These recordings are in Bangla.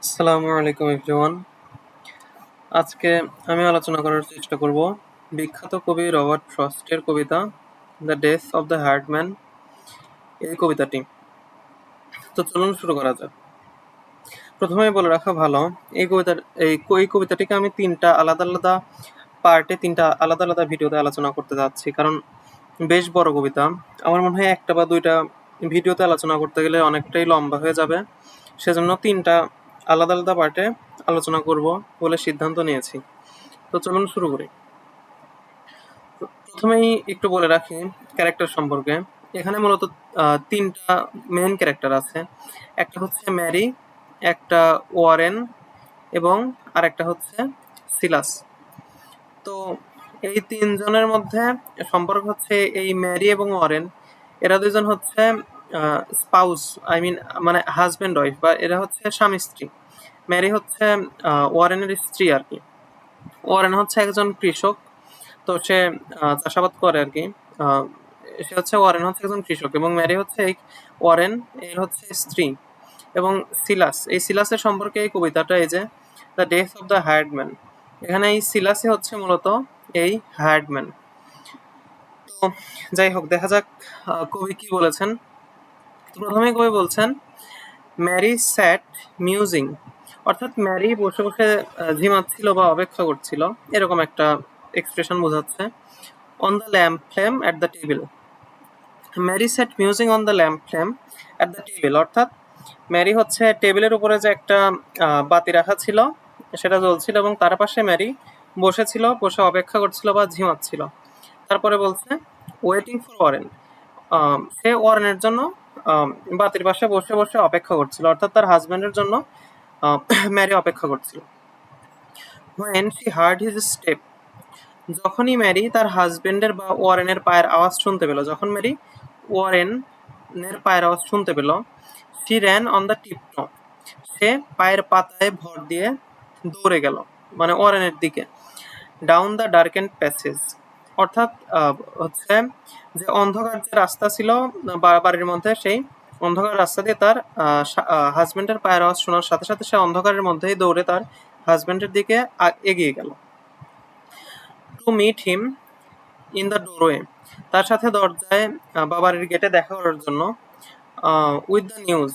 আসসালামু আলাইকুম এভরিওয়ান। আজকে আমি আলোচনা করার চেষ্টা করব বিখ্যাত কবি রবার্ট ফ্রস্টের কবিতা the death of the hired man এই কবিতাটি। তো চলুন শুরু করা যাক। প্রথমেই বলে রাখা ভালো, এই কবিতার এই কবিতাটিকে আমি তিনটা আলাদা আলাদা পার্টে তিনটা আলাদা আলাদা ভিডিওতে আলোচনা করতে যাচ্ছি, কারণ বেশ বড় কবিতা। আমার মনে হয় একটা বা দুইটা ভিডিওতে আলোচনা করতে গেলে অনেকটাই লম্বা হয়ে যাবে, সেজন্য তিনটা আলাদা আলাদা পার্টে আলোচনা করব বলে সিদ্ধান্ত নিয়েছি। তো চলুন শুরু করি। প্রথমেই একটু বলে রাখি ক্যারেক্টার সম্পর্কে। এখানে মূলত তিনটা মেইন ক্যারেক্টার আছে। একটা হচ্ছে ম্যারি, একটা ওয়ারেন এবং আরেকটা হচ্ছে সিলাস। তো এই তিনজনের মধ্যে সম্পর্ক হচ্ছে এই ম্যারি এবং ওয়ারেন, এরা দুজন হচ্ছে স্পাউস, আই মিন মানে হাজব্যান্ড ওয়াইফ, বা এরা হচ্ছে স্বামী স্ত্রী। ম্যারি হচ্ছে ওয়ারেনের স্ত্রী আর কি। ওয়ারেন হচ্ছে একজন কৃষক, তো সে চাষাবাদ করে আর কি। আহ, সে হচ্ছে ওয়ারেন হচ্ছে একজন কৃষক এবং ম্যারি হচ্ছে এই ওয়ারেন এর হচ্ছে স্ত্রী। এবং সিলাস, এই সিলাসের সম্পর্কে এই কবিতাটা, এই যে দ্য ডেথ অফ দ্য হায়ার্ডম্যান, এখানে এই সিলাসই হচ্ছে মূলত এই হায়ার্ডম্যান। তো যাই হোক, দেখা যাক কবি কি বলেছেন। তো প্রথমেই কবি বলছেন, ম্যারি স্যাট মিউজিং, অর্থাৎ ম্যারি বসে বসে ঝিমাচ্ছিল বা অপেক্ষা করছিল, এরকম একটা এক্সপ্রেশন বোঝাচ্ছে। On the lamp flame at the table, Mary sat musing on the lamp flame at the table, অর্থাৎ ম্যারি হচ্ছে টেবিলের উপরে যে একটা বাতি রাখা ছিল সেটা জ্বলছিল এবং তার পাশে ম্যারি বসেছিল, বসে অপেক্ষা করছিল বা ঝিমাচ্ছিল। তারপরে বলছে ওয়েটিং ফর ওয়ারেন, সে ওয়ারেনের জন্য বাতির পাশে বসে বসে অপেক্ষা করছিল, অর্থাৎ তার হাজব্যান্ডের জন্য ম্যারি অপেক্ষা করছিল। When she heard his step, যখনই ম্যারি তার হাজবেন্ডের বা ওয়ারেনের পায়ের আওয়াজ শুনতে পেল, যখন ম্যারি ওয়ারেনের পায়ের আওয়াজ শুনতে পেল, শি র্যান অন দ্য টিপটো, সে পায়ের পাতায় ভর দিয়ে দৌড়ে গেল, মানে ওয়ারেনের দিকে। Down the dark and passage, অর্থাৎ হচ্ছে যে অন্ধকার যে রাস্তা ছিল বাড়ির মধ্যে, সেই অন্ধকার রাস্তা দিয়ে তার হাজবেন্ডের পায়ের আওয়াজ শোনার সাথে সাথে সে অন্ধকারের মধ্যেই দৌড়ে তার হাজবেন্ডের দিকে এগিয়ে গেল। To meet him in the doorway, তার সাথে দরজায় বা বাড়ির গেটে দেখা করার জন্য। উইথ দ্য নিউজ,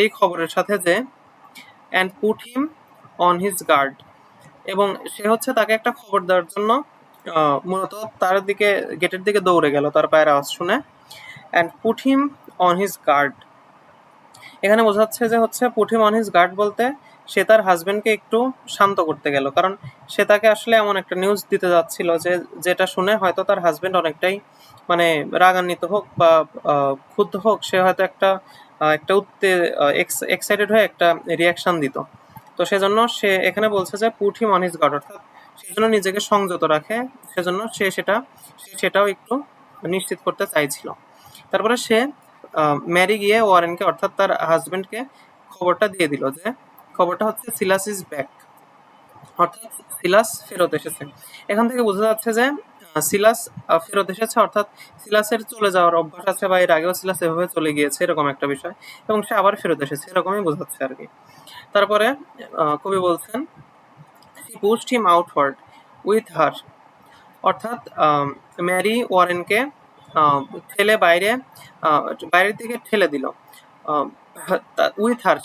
এই খবরের সাথে যে, and put him on his guard, এবং সে হচ্ছে তাকে একটা খবর দেওয়ার জন্য মূলত তার দিকে গেটের দিকে দৌড়ে গেল তার পায়ের আওয়াজ শুনে। And put him on his guard, এখানে বোঝাচ্ছে যে হচ্ছে put him on his guard বলতে সে তার হাজবেন্ডকে একটু শান্ত করতে গেল, কারণ সে তাকে আসলে এমন একটা নিউজ দিতে যাচ্ছিল যে যেটা শুনে হয়তো তার হাজবেন্ড অনেকটাই মানে রাগান্বিত হোক বা ক্ষুব্ধ হোক, সে হয়তো একটা এক্সাইটেড হয়ে একটা রিয়াকশন দিত। তো সেজন্য সে এখানে বলছে যে put him on his guard, অর্থাৎ সেজন্য নিজেকে সংযত রাখে, সেজন্য সেটাও একটু নিশ্চিত করতে চাইছিল। তারপরে সে ম্যারি গিয়ে ওয়ারেনকে, অর্থাৎ তার হাজবেন্ডকে খবরটা দিয়ে দিল যে খবরটা হচ্ছে সিলাস ইজ ব্যাক, অর্থাৎ সিলাস ফেরত এসেছে। এখান থেকে বোঝা যাচ্ছে যে সিলাস ফেরত এসেছে, অর্থাৎ সিলাসের চলে যাওয়ার অভ্যাস আছে বা এর আগেও সিলাস এভাবে চলে গিয়েছে, এরকম একটা বিষয়, এবং সে আবার ফেরত এসেছে, এরকমই বোঝাচ্ছে আর কি। তারপরে কবি বলছেন, she pushed him outward with her, অর্থাৎ ম্যারি ওয়ারেনকে ঠেলে বাইরের দিকে ঠেলে দিল। উইথ হার,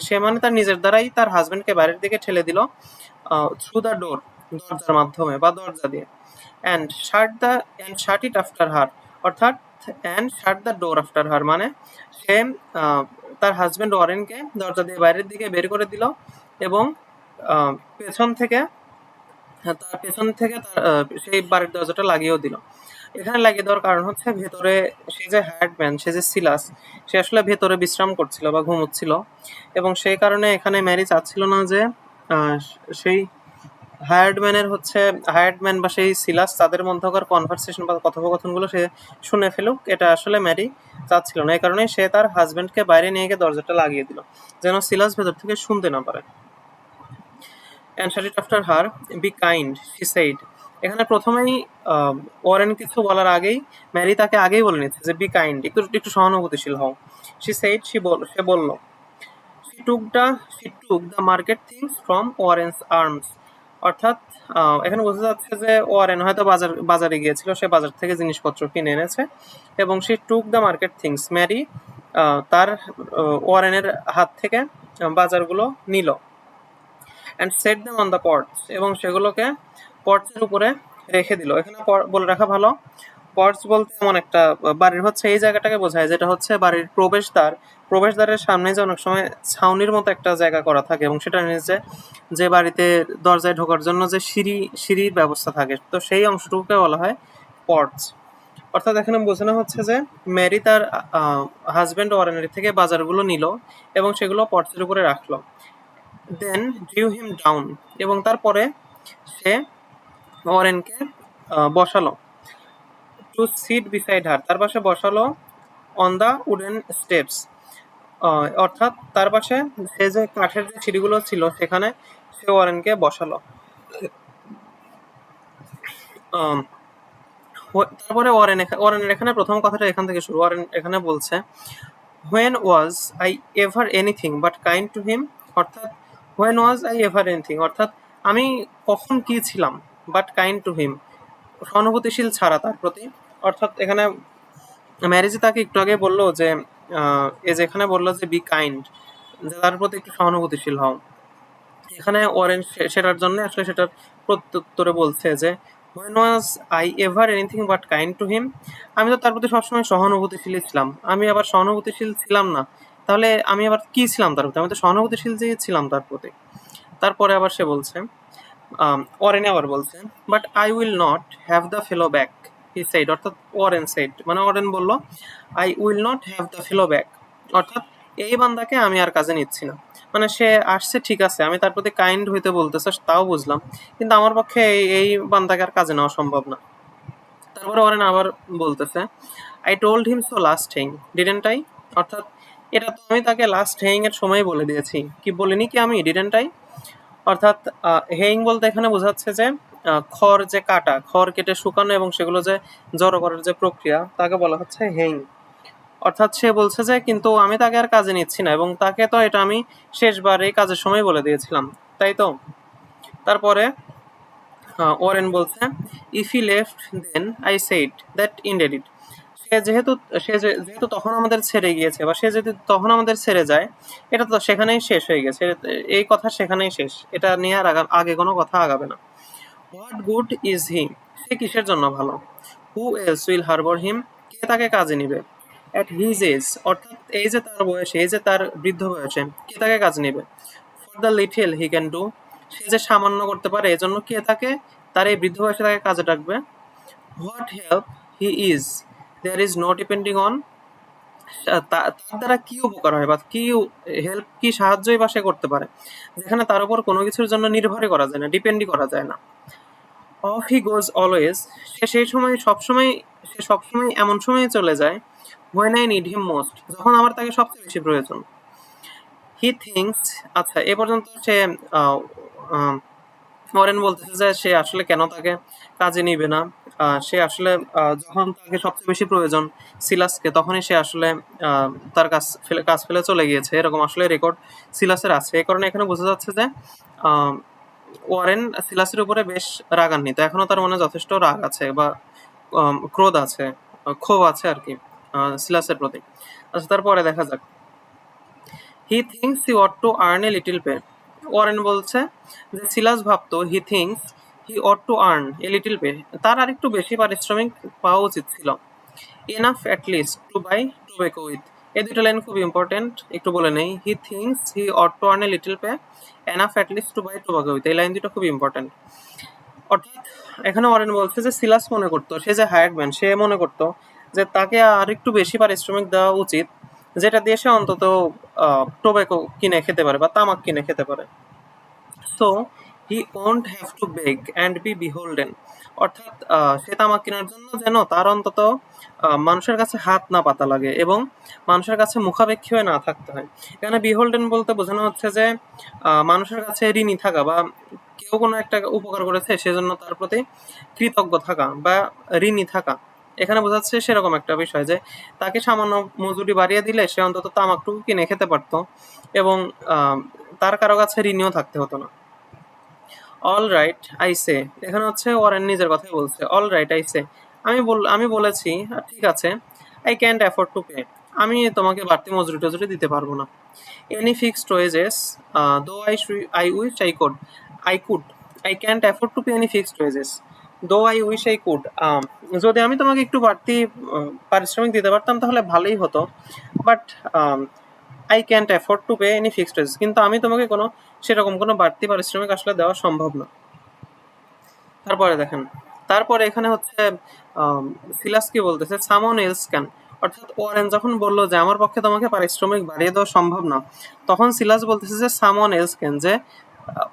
সে মানে তার নিজের দ্বারাই তার হাজবেন্ডকে বাইরের দিকে ঠেলে দিল, থ্রু দ্য ডোর, দরজার মাধ্যমে বা দরজা দিয়ে। শাট ইট আফটার হার, অর্থাৎ and shut the door after her, মানে সে তার হাজবেন্ড ওয়ারেনকে দরজা দিয়ে বাইরের দিকে বের করে দিল এবং আহ, পেছন থেকে তার পেছন থেকে সেই বাড়ির দরজাটা লাগিয়েও দিল। এখানে লাগিয়ে দেওয়ার কারণ হচ্ছে ভেতরে সে যে হায়ার্ডম্যান, সে যে সিলাস, সে আসলে ভেতরে বিশ্রাম করছিল বা ঘুমোচ্ছিল, এবং সেই কারণে এখানে ম্যারি চাচ্ছিল না যে আহ, সেই হায়ার্ডম্যান বা সেই সিলাস তাদের মধ্যকার কনভারসেশন বা কথোপকথনগুলো সে শুনে ফেলুক, এটা আসলে ম্যারি চাচ্ছিল না। এই কারণে সে তার হাজবেন্ডকে বাইরে নিয়ে গিয়ে দরজাটা লাগিয়ে দিল, যেন সিলাস ভেতর থেকে শুনতে না পারে। And shut it after her, be kind she said, এখানে প্রথমেই ওয়ারেন কিছু বলার আগেই ম্যারি তাকে আগেই বলে নিচ্ছে যে বি কাইন্ড, একটু একটু সহানুভূতিশীল হও। সে বলল, she took the market things from Warren's arms. অর্থাৎ এখানে বোঝা যাচ্ছে যে ওয়ারেন হয়তো বাজারে গিয়েছিল, সে বাজার থেকে জিনিসপত্র কিনে এনেছে এবং সে took the market things, Mary তার ওয়ারেনের হাত থেকে বাজারগুলো নিল। And set them on the porch, এবং সেগুলোকে পটসের উপরে রেখে দিল। এখানে বলে রাখা ভালো, পটস বলতে এমন একটা বাড়ির হচ্ছে এই জায়গাটাকে বোঝায় যেটা হচ্ছে বাড়ির প্রবেশদ্বারের সামনে যে অনেক সময় ছাউনির মতো একটা জায়গা করা থাকে এবং সেটা নিচে যে বাড়িতে দরজায় ঢোকার জন্য যে সিঁড়ির ব্যবস্থা থাকে, তো সেই অংশটুকুকে বলা হয় পটস। অর্থাৎ এখানে বোঝানো হচ্ছে যে ম্যারি তার হাজব্যান্ড ওয়ারেনের থেকে বাজারগুলো নিল এবং সেগুলো পটসের উপরে রাখলো। দেন ড্রিউ হিম ডাউন, এবং তারপরে সে ওয়ারেনকে বসালো। টু সিট বিসাইড হার, তার পাশে বসালো। অন দ্য উডেন স্টেপস, অর্থাৎ তার পাশে সে যে কাঠের যে সিঁড়িগুলো ছিল সেখানে সে ওয়ারেনকে বসালো। তারপরে ওয়ারেনের এখানে প্রথম কথাটা এখান থেকে শুরু। ওয়ারেন এখানে বলছে when was I ever anything but kind to him, অর্থাৎ when was I ever anything, অর্থাৎ আমি কখন কি ছিলাম, বাট কাইন্ড টু হিম, সহানুভূতিশীল ছাড়া তার প্রতি। অর্থাৎ এখানে ম্যারেজে তাকে একটু আগে বললো যে এ যেখানে বললো যে বি কাইন্ড, যে তার প্রতি একটু সহানুভূতিশীল হও, এখানে ওয়ারেন সেটার জন্য আসলে সেটার প্রত্যুত্তরে বলছে যে when was I ever anything but kind to হিম, আমি তো তার প্রতি সবসময় সহানুভূতিশীলই ছিলাম, আমি আবার সহানুভূতিশীল ছিলাম না, তাহলে আমি আবার কি ছিলাম তার প্রতি, আমি তো সহানুভূতিশীল যে ছিলাম তার প্রতি। তারপরে আবার সে বলছে ওয়ারেনে আবার বলছে but I will not have the fellow back he side, অর্থাৎ ওয়ারেন সাইড মানে ওয়ারেন বলল I will not have the fellow back, অর্থাৎ এই বান্দাকে আমি আর কাজে নিচ্ছি না। মানে সে আসছে ঠিক আছে, আমি তার প্রতি কাইন্ড হইতে বলতেছে তাও বুঝলাম, কিন্তু আমার পক্ষে এই বান্দাকে আর কাজে নেওয়া সম্ভব না। তারপরে ওয়ারেন আবার বলতেছে I told him so last Heung didn't I, অর্থাৎ এটা তো আমি তাকে লাস্ট হেইং এর সময় বলে দিয়েছি, কি বলিনি কি আমি, ডিডেন্ট আই। অর্থাৎ হেইং বলতে এখানে বোঝাচ্ছে যে খড় যে কাটা, খড় কেটে শুকানো এবং সেগুলো যে জড়ো করার যে প্রক্রিয়া তাকে বলা হচ্ছে হেইং। অর্থাৎ সে বলছে যে কিন্তু আমি তাকে আর কাজে নিচ্ছি না এবং তাকে তো এটা আমি শেষবার এই কাজের সময় বলে দিয়েছিলাম, তাই তো। তারপরে ওয়ারেন বলছে if he left then I said that ended it, যেহেতু তখন আমাদের ছেড়ে গিয়েছে বা সে যদি তখন আমাদের ছেড়ে যায়, এটা তো সেখানেই শেষ হয়ে গেছে, এই কথা সেখানেই শেষ, এটা নিয়ে আর আগে কোনো কথা আগাবে না। হোয়াট গুড ইজ হি, সে কিসের জন্য ভালো। হু এলস উইল হারবার হিম, কে তাকে কাজে নিবে। অ্যাট হিজ এজ, অর্থাৎ এই যে তার বয়সে, এই যে তার বৃদ্ধ বয়সে কে তাকে কাজে নিবে। For the little he can do, সে যে সামান্য করতে পারে এজন্য কে তাকে তার এই বৃদ্ধ বয়সে তাকে কাজে ডাকবে। What help he is there is no depending on, তার দ্বারা কি উপকার হয় বা কি হেল্প কি সাহায্যই বা সে করতে পারে যেখানে তার উপর কোনো কিছুর জন্য নির্ভরই করা যায় না, ডিপেন্ডই করা যায় না। অফ হি গোজ অলওয়েজ, সে সবসময় এমন সময় চলে যায় when I need him most, যখন আমার তাকে সবচেয়ে বেশি প্রয়োজন। হি থিংস, আচ্ছা এ পর্যন্ত সে ওয়ারেন বলতেছে যে সে আসলে কেন তাকে কাজে নিবে না। সে আসলে যখন তাকে সবচেয়ে বেশি প্রয়োজন সিলাসকে, তখনই সে আসলে তার কাজ ফেলে চলে গিয়েছে, এরকম আসলে রেকর্ড সিলাসের আছে। এই কারণে এখানে বোঝা যাচ্ছে যে ওয়ারেন সিলাসের উপরে বেশ রাগান্বিত, এখনো তার মনে যথেষ্ট রাগ আছে বা ক্রোধ আছে, ক্ষোভ আছে আর কি সিলাসের প্রতি। আচ্ছা তারপরে দেখা যাক, he thinks he ought to earn a little pay, Warren বলছে যে সিলাস ভাবতো he thinks he ought to earn a little pay, তার আর একটু বেশি পারিশ্রমিক পাওয়া উচিত ছিল। Enough at least to buy tobacco with, এই দুটো লাইন খুব ইম্পর্টেন্ট, একটু বলে নেই। He thinks he ought to earn a little pay, enough at least to buy tobacco with, এই লাইন দুটো খুব ইম্পর্টেন্ট। অর্থাৎ এখানে ওয়ারেন বলছে যে সিলাস মনে করতো, সে যে হায়ার্ড ম্যান, সে মনে করতো যে তাকে আর একটু বেশি পারিশ্রমিক দেওয়া উচিত, যেটা দিয়ে সে অন্তত টোব্যাকো কিনে খেতে পারে বা তামাক কিনে খেতে পারে। So he won't have to beg and be beholden, অর্থাৎ সে তামাক কেনার জন্য যেন তার অন্তত মানুষের কাছে হাত না পাতা লাগে এবং মানুষের কাছে মুখাপেক্ষী হয়ে না থাকতে হয়। এখানে বিহোল্ডেন বলতে বোঝানো হচ্ছে যে মানুষের কাছে ঋণী থাকা বা কেউ কোনো একটা উপকার করেছে সেজন্য তার প্রতি কৃতজ্ঞ থাকা বা ঋণী থাকা। এখানে বোঝাচ্ছে সেরকম একটা বিষয় যে তাকে সামান্য মজুরি বাড়িয়ে দিলে সে অন্তত তামাকটুকু কিনে খেতে পারতো এবং তার কারো কাছে ঋণীও থাকতে হতো না। অল রাইট আই সে, এখানে হচ্ছে ওয়ারেন নিজের কথাই বলছে। অল রাইট আই সে, আমি বলেছি ঠিক আছে। I can't afford to pay, আমি তোমাকে বাড়তি মজুরি টজুরি দিতে পারবো না। Any fixed wages though I wish I could I can't afford to pay any fixed wages though I wish I could, যদি আমি তোমাকে একটু বাড়তি পারিশ্রমিক দিতে পারতাম তাহলে ভালোই হতো, but I can't afford to pay any fixed wages, কিন্তু আমি তোমাকে সেরকম কোনো বাড়তি পারিশ্রমিক আসলে দেওয়া সম্ভব না। তারপরে দেখেন, তারপরে এখানে হচ্ছে সিলাস কি বলতেছে, সামন এলস ক্যান, অর্থাৎ ওয়ারেন যখন বললো যে আমার পক্ষে তোমাকে পারিশ্রমিক বাড়িয়ে দেওয়া সম্ভব না, তখন সিলাস বলতেছে যে সামন এলস ক্যান, যে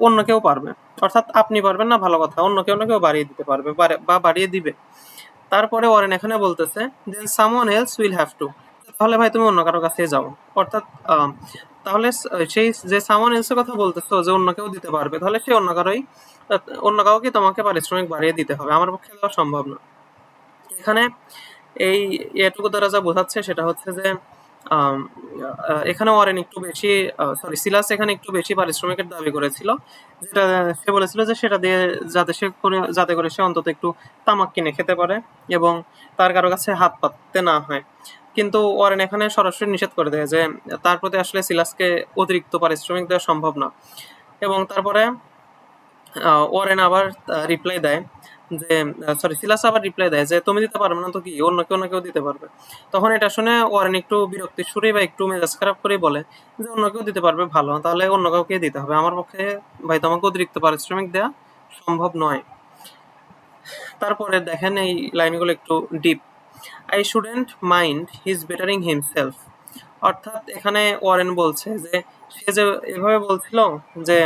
অন্য কেউ পারবে, অর্থাৎ আপনি পারবেন না ভালো কথা, অন্য কেউ বাড়িয়ে দিতে পারবে বা বাড়িয়ে দিবে। তারপরে ওয়ারেন এখানে বলতেছে then someone else will have to, তাহলে ভাই তুমি অন্য কারো কাছে যাও, অর্থাৎ তাহলে সেই যে সামওয়ান এলসের কথা বলতেছো যে অন্য কেউ দিতে পারবে, তাহলে সেই অন্য কাউকে তোমাকে পারিশ্রমিক বাড়িয়ে দিতে হবে, আমার পক্ষে দেওয়া সম্ভব না। এখানে এই এটুকু দ্বারা যা বোঝাচ্ছে সেটা হচ্ছে যে এখানে ওয়ারেন একটু বেশি, সিলাস এখানে একটু বেশি পারিশ্রমিকের দাবি করেছিল, যেটা সে বলেছিল যে সেটা দিয়ে যাতে করে সে অন্তত একটু তামাক কিনে খেতে পারে এবং তার কারো কাছে হাত পাততে না হয়। কিন্তু ওয়ারেন এখানে সরাসরি নিষেধ করে দেয় যে তার প্রতি আসলে সিলাসকে অতিরিক্ত পারিশ্রমিক দেওয়া সম্ভব না। এবং তারপরে ওয়ারেন আবার রিপ্লাই দেয় যে সিলাস আবার রিপ্লাই দেয় যে তুমি দিতে পারবে না তো কি, অন্য কেউ দিতে পারবে। তখন এটা শুনে ওয়ারেন একটু বিরক্তির সুরে বা একটু মেজাজ খারাপ করে বলে যে অন্য কেউ দিতে পারবে ভালো, তাহলে অন্য কাউকে দিতে হবে, আমার পক্ষে ভাই তোমাকে অতিরিক্ত পারিশ্রমিক দেওয়া সম্ভব নয়। তারপরে দেখেন এই লাইনগুলো একটু deep. I shouldn't mind his bettering himself, অর্থাৎ এখানে ওয়ারেন বলছে যে সে যে এভাবে বলছিল যে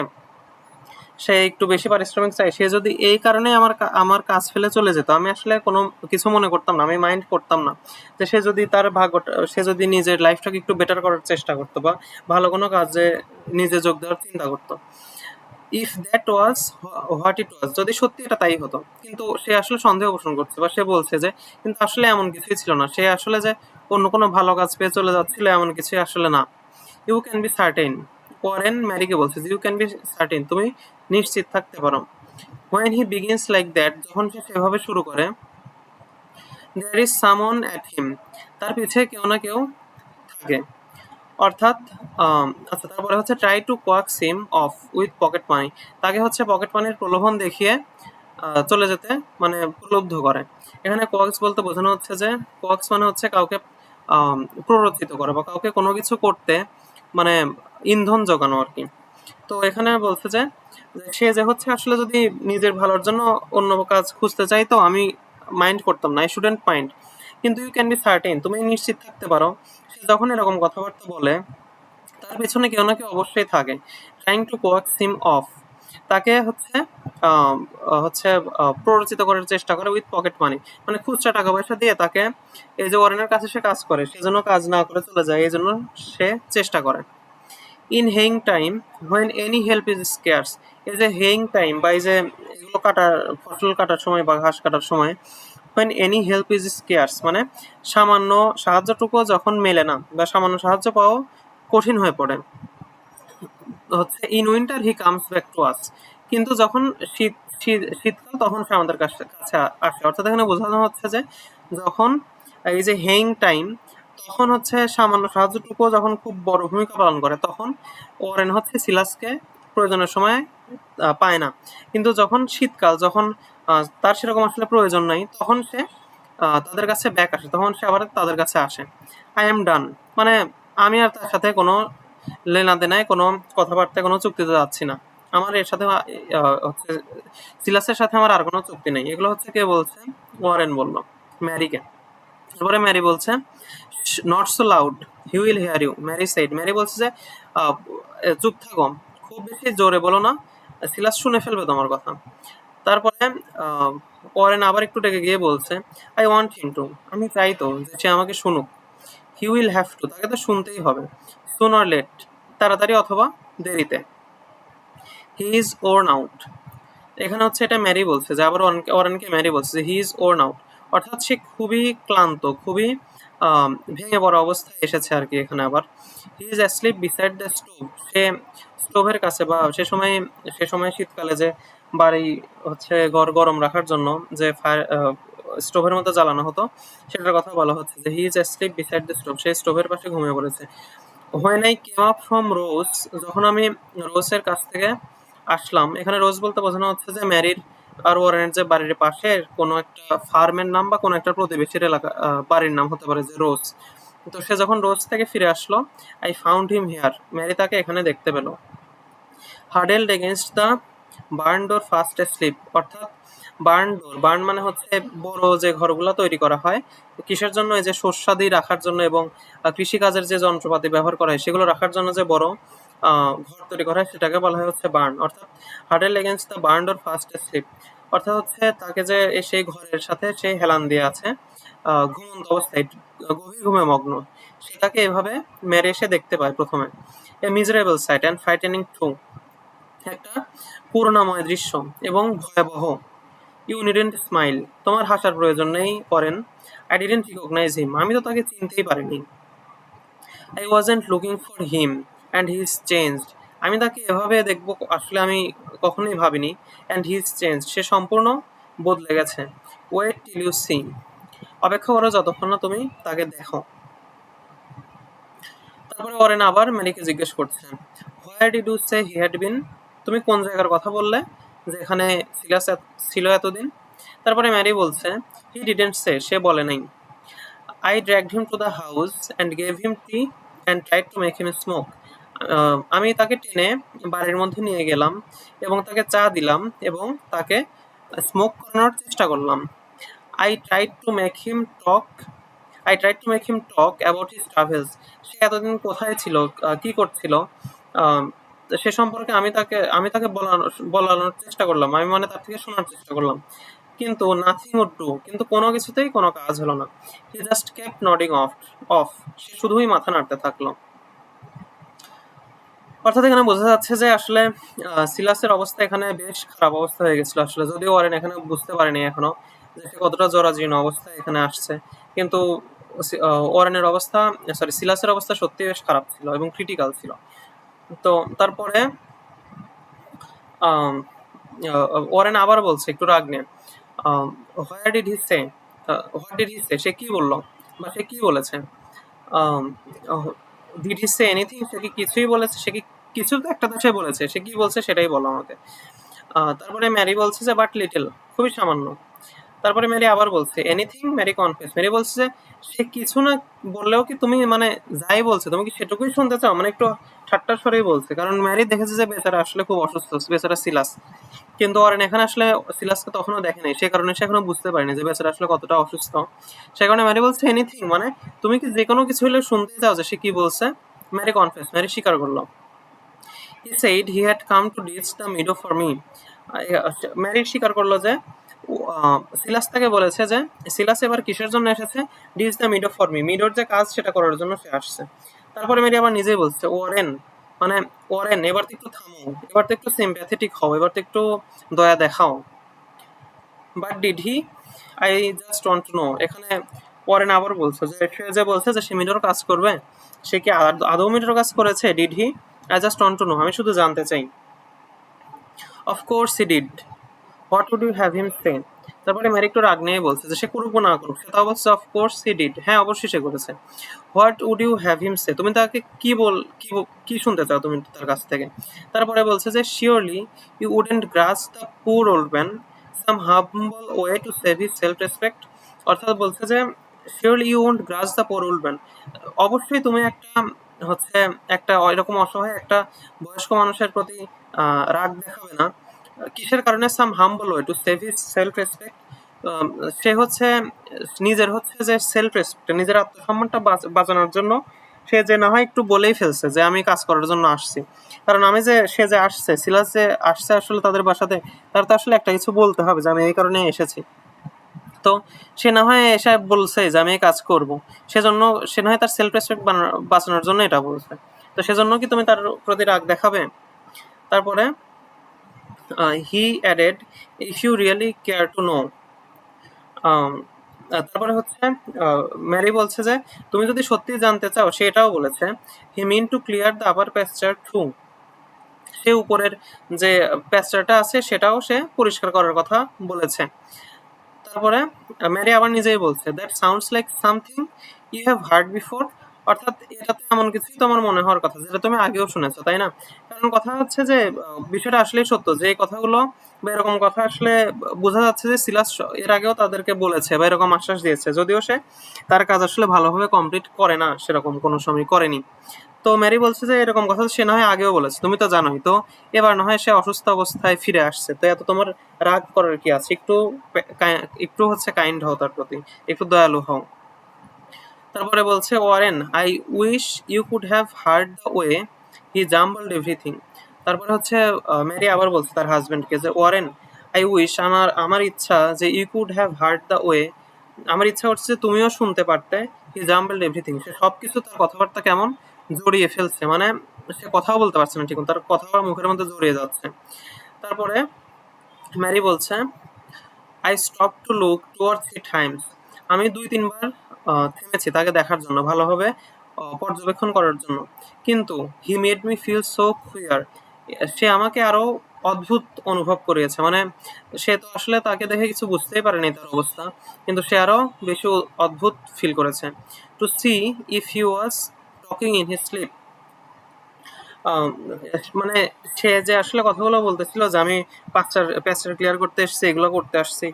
সে একটু বেশি পারিশ্রমিক চায়, সে যদি এই কারণে আমার কাজ ফেলে চলে যেত, আমি আসলে কোনো কিছু মনে করতাম না, আমি মাইন্ড করতাম না যে সে যদি নিজের লাইফটাকে একটু বেটার করার চেষ্টা করতো বা ভালো কোনো কাজে নিজে যোগ দেওয়ার চিন্তা করতো। If that was what it was, যদি সত্যি এটা তাই হতো, কিন্তু সে আসলে সন্দেহ পোষণ করছে বা সে বলছে যে কিন্তু আসলে এমন কিছুই ছিল না, সে আসলে যে অন্য কোনো ভালো কাজ পেয়ে চলে যাচ্ছিল এমন কিছুই আসলে না। You can be certain, Warren ম্যারিকে বলছে যে ইউ ক্যান বি সার্টেন, তুমি নিশ্চিত থাকতে পারো। When he begins like that, যখন সে সেভাবে শুরু করে, দেয়ার ইজ সামন অ্যাট হিম, তার পিছে কেউ না কেউ থাকে, অর্থাৎ আচ্ছা তারপরে হচ্ছে try to কোয়াক্স him of with pocket money, তাকে হচ্ছে পকেট মানির প্রলোভন দেখিয়ে চলে যেতে মানে প্রলুব্ধ করে। এখানে কোয়াক্স বলতে বোঝানো হচ্ছে যে কোয়াক্স মানে হচ্ছে কাউকে প্ররোচিত করা বা কাউকে কোনো কিছু করতে মানে ইন্ধন জোগানো আর কি। তো এখানে বলছে যে সে যে হচ্ছে আসলে যদি নিজের ভালোর জন্য অন্য কাজ খুঁজতে চাইতো আমি মাইন্ড করতাম না, আই শুডেন্ট মাইন্ড, কিন্তু ইউ ক্যান বি সার্টেন, তুমি নিশ্চিত থাকতে পারো, সে যখন এরকম কথাবার্তা বলে তার পেছনে কেউ না কেউ অবশ্যই থাকে। ট্রাইং টু কোয়াক্স হিম অফ, তাকে হচ্ছে প্ররোচিত করার চেষ্টা করে উইথ পকেট মানি, মানে খুচরা টাকা পয়সা দিয়ে তাকে, এই যে ওয়ারেনের কাছে সে কাজ করে সেজন্য কাজ না করে চলে যায়, এই জন্য সে চেষ্টা করে। In Heung time when any help is scarce, এই যে হেইং টাইম বা এই যে এগুলো ফসল কাটার সময় বা ঘাস কাটার সময়, when any help is scarce মানে সামান্য সাহায্যটুকু যখন মেলে না বা সামান্য সাহায্য পাওয়া কঠিন হয়ে পড়ে, হচ্ছে in winter he comes back to us, কিন্তু যখন শীতকাল তখন সে আমাদের কাছে কাছে আসে, অর্থাৎ এখানে বোঝানো হচ্ছে যে যখন এই যে হেইং টাইম, তখন হচ্ছে সামান্য সাহায্যটুকু যখন খুব বড় ভূমিকা পালন করে, তখন ওয়ারেন হচ্ছে সিলাসকে প্রয়োজনের সময় পায় না, কিন্তু যখন শীতকাল, যখন তার সেরকম আসলে প্রয়োজন নাই, তখন সে তাদের কাছে ব্যাক আসে, তখন সে আবার তাদের কাছে আসে। আই এম ডান, মানে আমি আর তার সাথে কোনো লেনাদেনায় কোনো কথাবার্তায় কোনো চুক্তিতে যাচ্ছি না, আমার এর সাথে হচ্ছে সিলাসের সাথে আমার আর কোনো চুক্তি নেই। এগুলো হচ্ছে কে বলছে, ওয়ারেন বলল ম্যারিকে। তারপরে ম্যারি বলছে not so loud he will hear you, Mary said, Mary বলছে যে চুপ থাকো, খুব বেশি জোরে বলো না, সিলাস শুনে ফেলবে তোমার কথা। তারপরে ওয়ারেন আবার একটু ডেকে গিয়ে বলছে আই ওয়ান্ট হিম টু, আমি চাই তো যে সে আমাকে শুনুক। হি উইল হ্যাভ টু, তাকে তো শুনতেই হবে। সুন অর লেট, তাড়াতাড়ি অথবা দেরিতে। হি ইজ ওর্ন আউট, এখানে হচ্ছে এটা ম্যারি বলছে যে আবার ওয়ারেনকে ম্যারি বলছে যে হি ইজ ওর্ন আউট, অর্থাৎ সে খুবই ক্লান্ত, খুবই ভেঙে পড়া অবস্থায় এসেছে আর কি এখানে আবার। He is asleep beside the stove, সে স্টোভের কাছে, বা সে সময় শীতকালে যে বাড়ি হচ্ছে ঘর গরম রাখার জন্য যে ফায়ার স্টোভের মধ্যে জ্বালানো হতো, সেটার কথা বলা হচ্ছে যে he is asleep beside the stove, সে স্টোভের পাশে ঘুমিয়ে পড়েছে। When I came up from Rowe's, যখন আমি রোজের কাছ থেকে আসলাম, এখানে রোজ বলতে বোঝানো হচ্ছে যে ম্যারির আর ওয়ারেনের যে বাড়ির পাশের কোনো একটা ফার্মের নাম বা কোনো একটা প্রতিবেশীর এলাকা বাড়ির নাম হতে পারে যে রোজ। তো সে যখন রোজ থেকে ফিরে আসলো, I found him here, Mary তাকে এখানে দেখতে পেল। Huddled against the barn door fast asleep, অর্থাৎ বার্ন মানে হচ্ছে বড় যে ঘরগুলো তৈরি করা হয় কিসের জন্য, এই যে শস্যাদি রাখার জন্য এবং কৃষিকাজের যে যন্ত্রপাতি ব্যবহার করা হয় সেগুলো রাখার জন্য যে বড় ঘর তৈরি করা হয় সেটাকে বলা হয় হচ্ছে বার্ন। অর্থাৎ হার্ডেল against the barn door fast asleep, অর্থাৎ হচ্ছে তাকে যে সেই ঘরের সাথে সে হেলান দিয়ে আছে ঘুমন্ত অবস্থায়, গভীর ঘুমে মগ্ন, সেটাকে এভাবে মেরে এসে দেখতে পায় প্রথমে। A miserable sight and frightening too, একটা করুণাময় দৃশ্য এবং ভয়াবহ। ইউ নিডেন্ট স্মাইল, তোমার হাসার প্রয়োজন নেই করেন। আই ডিডেন্ট রিকগনাইজ হিম, আমি তো তাকে চিনতেই পারিনি। I wasn't looking for him and he is changed, আমি তাকে এভাবে দেখবো আসলে আমি কখনোই ভাবিনি। অ্যান্ড হি ইজ চেঞ্জড, সে সম্পূর্ণ বদলে গেছে। ওয়েট টিল ইউ সি, অপেক্ষা করো যতক্ষণ না তুমি তাকে দেখো। তারপরে ওরেন আবার ম্যারিকে জিজ্ঞেস করছে, where did you say he had been, তুমি কোন জায়গার কথা বললে যেখানে সিলাস ছিল এতদিন? তারপরে ম্যারি বলছে, হি ডিডেন্ট সে, সে বলে নাই। I dragged him to the house and gave him T and tried to make him smoke, আমি তাকে টেনে বাড়ির মধ্যে নিয়ে গেলাম এবং তাকে চা দিলাম এবং তাকে স্মোক করানোর চেষ্টা করলাম। I tried to make him talk I tried to make him talk about his travels, সে এতদিন কোথায় ছিল, কি করছিল, আহ, সে সম্পর্কে আমি তাকে বলানোর চেষ্টা করলাম, আমি মানে তার থেকে শোনার চেষ্টা করলাম, কিন্তু নাথিং উড ডু, কিন্তু কোনো কিছুতেই কোনো কাজ হলো না। হি জাস্ট কেপ্ট নডিং অফ, সে শুধুই মাথা নাড়তে থাকলো। অর্থাৎ এখানে বোঝা যাচ্ছে যে আসলে সিলাসের অবস্থা এখানে বেশ খারাপ অবস্থা হয়ে গেছিল আসলে, যদিও ওয়ারেন এখানে বুঝতে পারেনি এখনো যে সে কতটা জরাজীর্ণ অবস্থায় এখানে আসছে, কিন্তু ওয়ারেনের অবস্থা, সরি সিলাসের অবস্থা সত্যি বেশ খারাপ ছিল এবং ক্রিটিক্যাল ছিল। তো তারপরে আম, ওয়ারেন আবার বলছে একটু রাগ নিয়ে, হোয়াট ডিড হি সে, সে কি বললো বা সে কি বলেছে, ডিড হি সে এনিথিং, সে কি কিছুই বলেছে, সে কি কিছু তো একটা তো সে বলেছে, সে কি বলছে সেটাই বলো আমাকে। তারপরে ম্যারি বলছে যে বাট লিটল, খুবই সামান্য। তারপরে ম্যারি আবার বলছে এনিথিং, ম্যারি কনফেস, ম্যারি বলছে যে সে কিছু না বললেও কি তুমি মানে যাই বলছে তুমি কি সেটুকুই শুনতে চাও, মানে একটু ঠাট্টার স্বরেই বলছে, কারণ ম্যারি দেখেছে যে বেচারা আসলে খুব অসুস্থ, বেচারা সিলাস, কিন্তু অরেন এখানে আসলে সিলাসকে তখনও দেখেনি, সে কারণে সে এখনো বুঝতে পারেনি যে বেচারা আসলে কতটা অসুস্থ। সে কারণে ম্যারি বলছে এনিথিং, মানে তুমি কি যে কোনো কিছু হলে শুনতে চাও যে সে কি বলছে। ম্যারি কনফেস, ম্যারি স্বীকার করলো। He said he had come to ditch the meadow for me, Mary স্বীকার করলো যে সিলাস তাকে বলেছে যে সিলাস এবার কিসের জন্য এসেছে, ditch the meadow for me, মিডোর যে কাজ সেটা করার জন্য সে আসছে। তারপরে ম্যারি আবার নিজেই বলছে ওয়ারেন, মানে ওয়ারেন এবার তো একটু থামো, এবার তো একটু সিম্প্যাথেটিক হও, এবার তো একটু দয়া দেখাও। But did he, I just want to no, এখানে ওয়ারেন আবার বলছে যে সে যে বলছে যে সে মিডোর কাজ করবে, সে কি আদৌ মিডোর কাজ করেছে, did he, I just want to know, আমি শুধু জানতে চাই। Of course he did, what would you have him say, তারপরে ম্যারি একটু রাগ নিয়ে বলছে যে সে করুক বা না করুক, সে তা বলছে অফকোর্স হি ডিড, হ্যাঁ অবশ্যই সে করেছে। What would you have him say, তুমি তাকে কি শুনতে চাও তুমি তার কাছ থেকে। তারপরে বলছে যে surely you wouldn't grudge the poor old man some humble way to save his self respect, অর্থাৎ বলছে যে surely you won't grudge the poor old man, অবশ্যই তুমি হচ্ছে একটা এরকম অসহায় একটা বয়স্ক মানুষের প্রতি রাগ দেখাবে না। কিসের কারণে, some humble way to save his self respect, সে হচ্ছে নিজের হচ্ছে যে সেলফ রেসপেক্ট, নিজের আত্মসম্মানটা বাঁচানোর জন্য সে যে না হয় একটু বলেই ফেলছে যে আমি কাজ করার জন্য আসছি, কারণ সে যে আসছে, সিলাস যে আসছে আসলে তাদের বাসাতে, তার তো আসলে একটা কিছু বলতে হবে যে আমি এই কারণে এসেছি। তো সে না হয় এসে বলছে যে আমি এই কাজ করব, সেজন্য সে না হয় তার সেলফ রেসপেক্ট বাঁচানোর জন্য এটা বলছে, তো সেজন্য কি তুমি তার প্রতি রাগ দেখাবে। তারপরে he added, if you really care to know, তারপরে হচ্ছে ম্যারি বলছে যে তুমি যদি সত্যি জানতে চাও, সে এটাও বলেছে he meant to clear the upper pasture too, সে উপরের যে প্যাস্চারটা আছে সেটাও সে পরিষ্কার করার কথা বলেছে। তারপরে ম্যারি আবার নিজেই বলছে that sounds like something you have heard before, অর্থাৎ এটাতে এমন কিছুই তোমার মনে হওয়ার কথা যেটা তুমি আগেও শুনেছো, তাই না? কারণ কথা হচ্ছে যে বিষয়টা আসলেই সত্য যে এই কথাগুলো বা এরকম কথা আসলে বোঝা যাচ্ছে যে সিলাস এর আগেও তাদেরকে বলেছে বা এরকম আশ্বাস দিয়েছে, যদিও সে তার কাজ আসলে ভালোভাবে কমপ্লিট করে না, সেরকম কোনো সময় করেনি। তো ম্যারি বলছে যে এরকম কথা সে না হয় আগেও বলেছে, তুমি তো জানোই, তো এবার না হয় সে অসুস্থ অবস্থায় ফিরে আসছে, তো এত তোমার রাগ করার কি আছে, একটু একটু হচ্ছে কাইন্ড হও তার প্রতি, একটু দয়ালু হও। তারপরে বলছে Warren I wish you could have heard the way he jumbled everything. তারপরে হচ্ছে ম্যারি আবার বলছে তার হাজবেন্ডকে যে ওয়ারেন আই উইশ, আমার আমার ইচ্ছা যে you could have heard the way, আমার ইচ্ছা করছে যে তুমিও শুনতে পারতে হি জাম্বলড এভরিথিং, সে সবকিছু তার কথাবার্তা কেমন জড়িয়ে ফেলছে, মানে সে কথাও বলতে পারছে না ঠিক মতো, তার কথা মুখের মধ্যে জড়িয়ে যাচ্ছে। তারপরে ম্যারি বলছে I stop to look to or three Times, আমি ২-৩ বার থেমেছি তাকে দেখার জন্য, ভালোভাবে পর্যবেক্ষণ করার জন্য, কিন্তু he made me feel so queer, সে আমাকে আরো অদ্ভুত অনুভব করিয়েছে, মানে সে তো আসলে তাকে দেখে কিছু বুঝতেই পারেনি তার অবস্থা, কিন্তু সে আরো বেশি অদ্ভুত ফিল করেছে। To see if he was talking in his sleep, um, মানে সে যে আসলে কথাগুলো বলতেছিল যে আমি প্যাস্টার ক্লিয়ার করতে এসেছি, এগুলো করতে আসছি,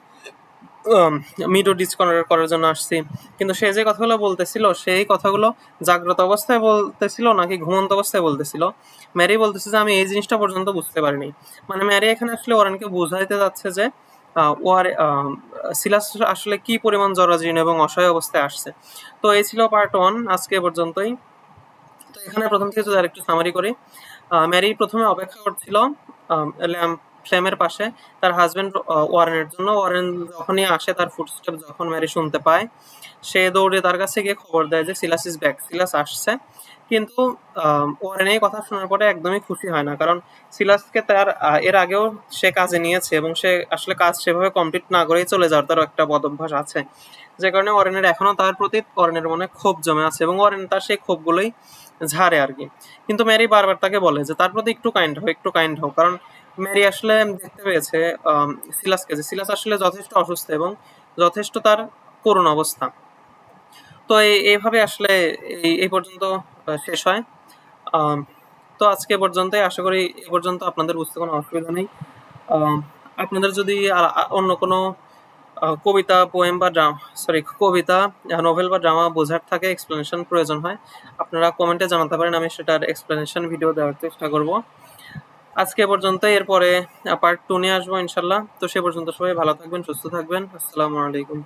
মিডো ডিসকনার করার জন্য আসছি, কিন্তু সে যে কথাগুলো বলতেছিল সেই কথাগুলো জাগ্রত অবস্থায় বলতেছিল নাকি ঘুমন্ত অবস্থায় বলতেছিল, ম্যারি বলতেছে যে আমি এই জিনিসটা পর্যন্ত বুঝতে পারিনি। মানে ম্যারি এখানে আসলে ওয়ারেনকে বুঝাইতে যাচ্ছে যে সিলাস আসলে কি পরিমাণ জরাজীর্ণ এবং অসহায় অবস্থায় আসছে। তো এই ছিল পার্ট 1, আজকে এ পর্যন্তই। তো এখানে প্রথম থেকে যদি আরেকটু সামারি করি, ম্যারি প্রথমে অপেক্ষা করছিল ল্যাম্প ফ্লেমের পাশে তার হাজবেন্ড ওয়ারেনের জন্য। ওয়ারেন যখনই আসে, তার ফুটস্টেপ যখন ম্যারি শুনতে পায়, সে দৌড়ে তার কাছে গিয়ে খবর দেয় যে সিলাস ইজ ব্যাক, সিলাস আসছে। কিন্তু ওয়ারেন এই কথা শোনার পরে একদমই খুশি হয় না, কারণ সিলাসকে তার এর আগেও সে কাজে নিয়েছে এবং সে আসলে কাজ সেভাবে কমপ্লিট না করেই চলে যাওয়ার তারও একটা বদ অভ্যাস আছে, যে কারণে ওয়ারেনের এখনো তার প্রতি ওয়ারেনের মনে ক্ষোভ জমে আছে এবং ওয়ারেন তার সেই ক্ষোভগুলোই ঝাড়ে আর কি। কিন্তু ম্যারি বারবার তাকে বলে যে তার প্রতি একটু কাইন্ড হও, একটু কাইন্ড হও, কারণ ম্যারি আসলে দেখতে পেয়েছে সিলাসকে, যে সিলাস আসলে যথেষ্ট অসুস্থ এবং যথেষ্ট তার করুণ অবস্থা। তো এইভাবে আসলে এই পর্যন্ত শেষ হয়। আম, তো আজকে এ পর্যন্তই, আশা করি এ পর্যন্ত আপনাদের বুঝতে কোনো অসুবিধা নেই। আম, আপনাদের যদি অন্য কোনো কবিতা, পোয়েম বা কবিতা, নোভেল বা ড্রামা বোঝার থাকে, এক্সপ্লেনেশন প্রয়োজন হয়, আপনারা কমেন্টে জানাতে পারেন, আমি সেটার এক্সপ্লেনেশন ভিডিও দেওয়ার চেষ্টা করব। আজকে এ পর্যন্ত, এরপরে পার্ট 2 নিয়ে আসবো ইনশাল্লাহ। তো সে পর্যন্ত সবাই ভালো থাকবেন, সুস্থ থাকবেন। আসসালামু আলাইকুম।